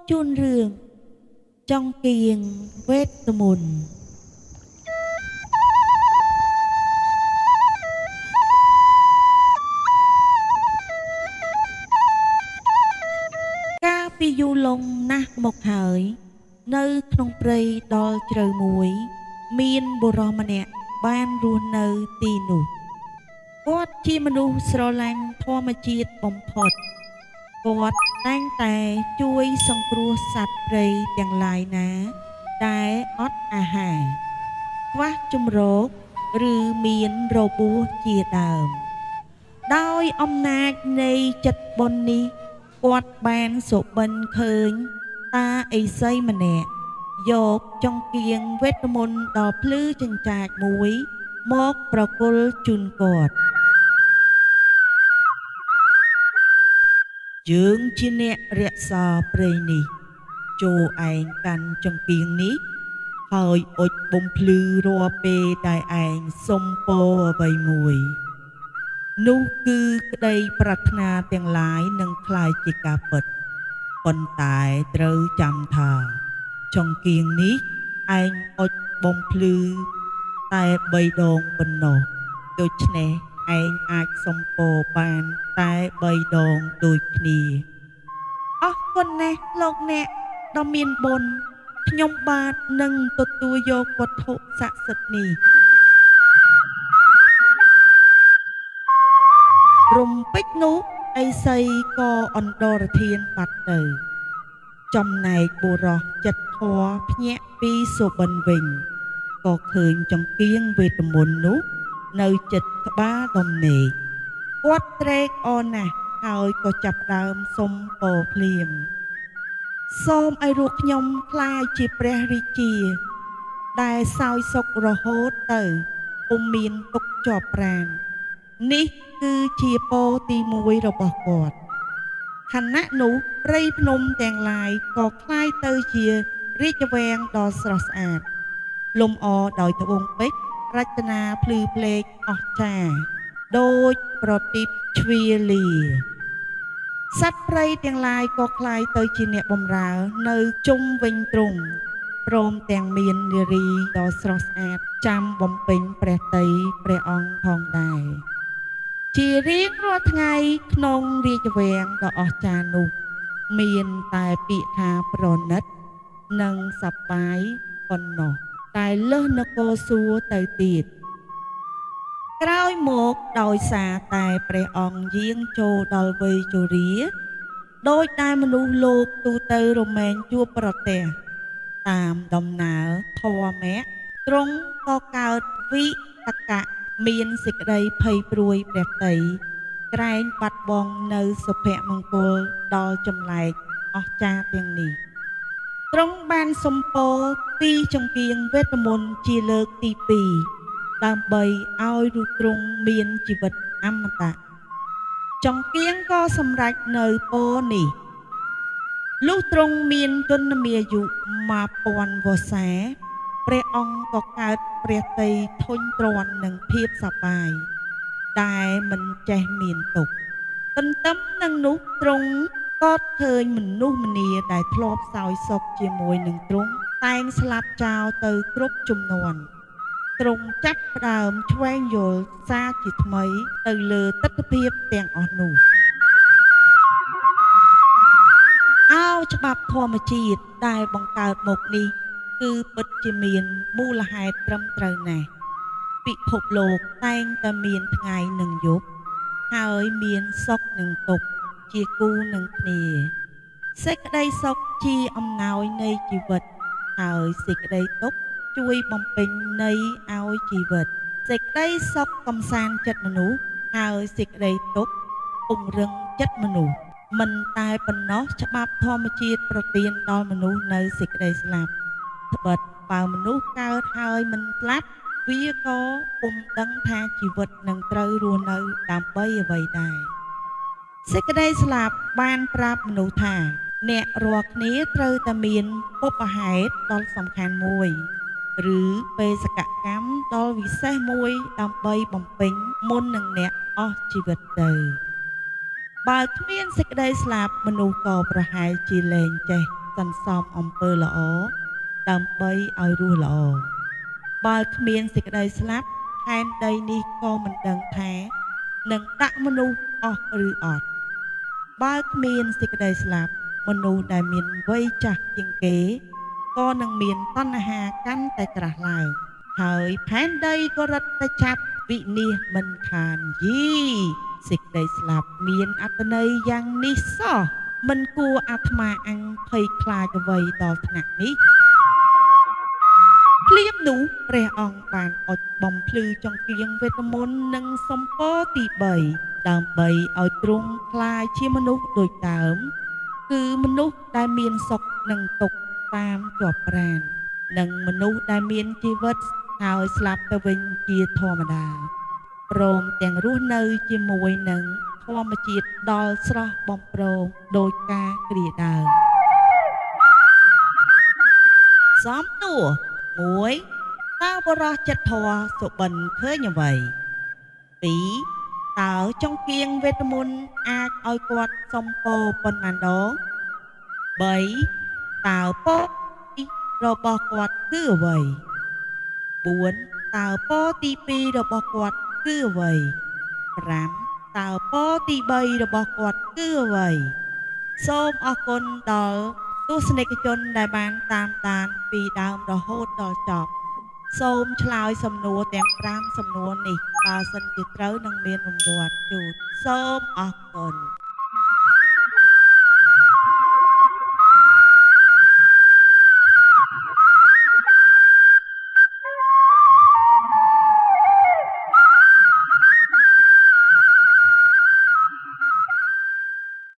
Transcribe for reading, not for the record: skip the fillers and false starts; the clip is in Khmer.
ជួនរឿងចង់គៀងវេទមន្តកាលពីយូរលង់ណាស់មកហើយនៅក្នុងព្រៃដល់ជ្រៅមួយមានបុរសម្នាក់បានរស់នៅទីនោះគាត់ជាមនុស្សស្រឡាញ់ធម្មជាតិបំផុតគាត់តែងតែជួយសង្គ្រោះសត្វព្រៃទាំងឡាយណាដែលអត់អាហារខ្វះជម្រកឬមានរបួសជាដើមដោយអំណាចនៃចិត្តបុណ្យនេះគាត់បានសុបិនឃើញតាឥសីម្នាក់យកចង្កៀងវេទមន្តដ៏ភ្លឺចិញ្ចាចមួយមកប្រគល់ជូនគាត់យើងជាអ្នករក្សាព្រៃនេះចូលឯងកាន់ចង្កៀងនេះហើយអុជបំភ្លឺរាល់ពេលដែលឯងសុំពរអ្វីមួយនោះគឺក្តីប្រាថ្នាទាំងឡាយនឹងក្លាយជាការពិតប៉ុន្តែត្រូវចាំថាចង្កៀងនេះឯងអុជបំភ្លឺតែ3ដងប៉ុណ្ណោះដូច្នេះឯងអាចសុំពរបានតែ3ដងដូចគ្នាអរគុណណាស់លោកអ្នកដ៏មានបុណ្យខ្ញុំបាទនឹងទទួលយកវត្ថុស័ក្តិសិទ្ធិនេះរំពេចនោះឥសីក៏អន្តរធានបាត់ទៅចំណែកបុរសចិត្តធម៌ភ្ញាក់ពីសុបិនវិញក៏ឃើញចង្កៀងវេទមន្តនោះនៅចិត្តក្បាលដំណេកគាត់ត្រេកអរណាស់ហើយក៏ចាប់ផ្ដើមសុំពរភ្លាមសូមឲ្យរូបខ្ញុំក្លាយជាព្រះរាជាដែលសោយសុខរហូតទៅពុំមានទុក្ខជាប់ប្រាណនេះគឺជាពរទី1របស់គាត់ខណៈនោះព្រៃភ្នំទាំងឡាយក៏คล้ายទៅជារាជវាំងដ៏ស្រស់ស្អាតលំអដោយត្បូងពេជ្ររចនាភ្លឺភ្លេចអស្ចារ្យដូចប្រទីបជ្វាលាសត្វព្រៃទាំងឡាយក៏คล้ายទៅជាអ្នកបម្រើនៅជុំវិញទ្រង់ព្រមទាំងមាននារីដ៏ស្រស់ស្អាតចាំបំពេញព្រះតីព្រះអង្គផងដែរជារៀងរាល់ថ្ងៃក្នុងរាជវាំងដ៏អស្ចារ្យនោះមានតែពាក្យថាប្រណិតនិងសប្បាយប៉ុណ្ណោះតែលើសនគរសួគ៌ទៅទៀតក្រោយមកដោយសារតែព្រះអង្គយាងចូលដល់វ័យជរាដោយតែមនុស្សលោកទូទៅរមែងជួបប្រទះតាមដំណើរធម្មៈទ្រង់ក៏កើតវិតកៈមានសេចក្តីភ័យព្រួយព្រះតីក្រែងបាត់បង់នៅសុភមង្គលដល់ចម្លែកអស្ចារ្យទាំងនេះទ្រង់បានសុំពរពីចង្កៀងវេទមន្តជាលើកទី2ដើម្បីឲ្យរូបទ្រង់មានជីវិតអមតៈចង្កៀងក៏សម្រេចនៅពរនេះលុះទ្រង់មានទុនមាយុ1000វស្សាព្រះអង្គក៏កើតព្រះតីធុញទ្រាន់នឹងភាពសប្បាយដែលមិនចេះមានទុក្ខទន្ទឹមនឹងនោះទ្រង់ក៏ឃើញមនុស្សម្នាដែលធ្លាប់សោយសុខជាមួយនឹងទ្រង់តែងស្លាប់ចោលទៅគ្រប់ជំនាន់ទ្រង់ចាប់ផ្ដើមឆ្វែងយល់សារជាថ្មីទៅលើទិដ្ឋភាពទាំងអស់នោះអោច្បាប់ធម្មជាតិដែលបង្កើតមកនេះគឺពិតជាមានមូលហេតុត្រឹមត្រូវណាស់ពិភពលោកតែងតែមានថ្ងៃនិងយប់ហើយមានសុខនិងទុក្ខជាគូនឹងគ្នាសេចក្តីសុខជាអំណោយនៃជីវិតហើយសេចក្តីទុក្ខជួយបំពេញន័យឲ្យជីវិតសេចក្តីសុខកំសាន្តចិត្តមនុស្សហើយសេចក្តីទុក្ខពង្រឹងចិត្តមនុស្សមិនតែប៉ុណ្ណោះច្បាប់ធម្មជាតិប្រទានដល់មនុស្សនៅសេចក្តីស្លាប់ត្បិតបើមនុស្សកើតហើយមិនស្លាប់វាក៏ពុំដឹងថាជីវិតនឹងត្រូវរស់នៅដើម្បីអ្វីដែរសេចក្តីស្លាប់បានប្រាប់មនុស្សថាអ្នករាល់គ្នាត្រូវតែមានពុព្វហេតុដ៏សំខាន់មួយឬបេសកកម្មដ៏វិសេសមួយដើម្បីបំពេញមុននឹងអ្នកអស់ជីវិតទៅបើគ្មានសេចក្តីស្លាប់មនុស្សក៏ប្រហែលជាលែងចេះស ន្សំអំពើល្អដើម្បីឲ្យរស់ល្អបើគ្មានសេចក្តីស្លាប់ផែនដីនេះក៏មិនដឹងថានឹងដាក់មនុស្សអស់ឬអត់បើគ្មានសេចក្តីស្លាប់មនុស្សដែលមានវ័យចាស់ជាងគេក៏នឹងមានតណ្ហាកាន់តែក្រាស់ឡើងហើយផែនដីក៏រត់ទៅចាប់វិនិច្ឆ័យមិនខានយីសេចក្តីស្លាប់មានអត្ថន័យយ៉ាងនេះសោះមិនគួរអាត្មាអញភ័យខ្លាចអ្វីដល់ថ្នាក់នេះភ្លាមនោះព្រះអង្គបានអុជបំភ្លឺចង្កៀងវេទមន្តនិងសម្ពោធទី3ដើម្បីឲ្យទ្រង់คล้ายជាមនុស្សដូចដើមគឺមនុស្សដែលមានសុខនិងទុក្ខតាមជាប់ប្រាណនិងមនុស្សដែលមានជីវិតហើយស្លាប់ទៅវិញជាធម្មតាព្រមទាំងរស់នៅជាមួយនឹងធម្មជាតិដល់ស្រស់បំព្រងដោយការគ្រាដើមសំណួរ1តើបរោះចិត្តធម៌សុបិនឃើញអ្វី2តើចង្កៀងវេទមន្តអាចឲ្យគាត់សំពោប៉ុន្មានដង3តើពររបស់គាត់គឺអ្វី4តើពរទី2របស់គាត់គឺអ្វី5តើពរទី3របស់គាត់គឺអ្វីសូមអរគុណដល់ទស្សនិកជនដែលបានតាមដានពីដើមរហូតដល់ចប់សូមឆ្លើយសំណួរទាំង5សំណួរនេះបើសិនជាត្រូវនឹងមានរង្វាន់ជូនសូមអរគុណ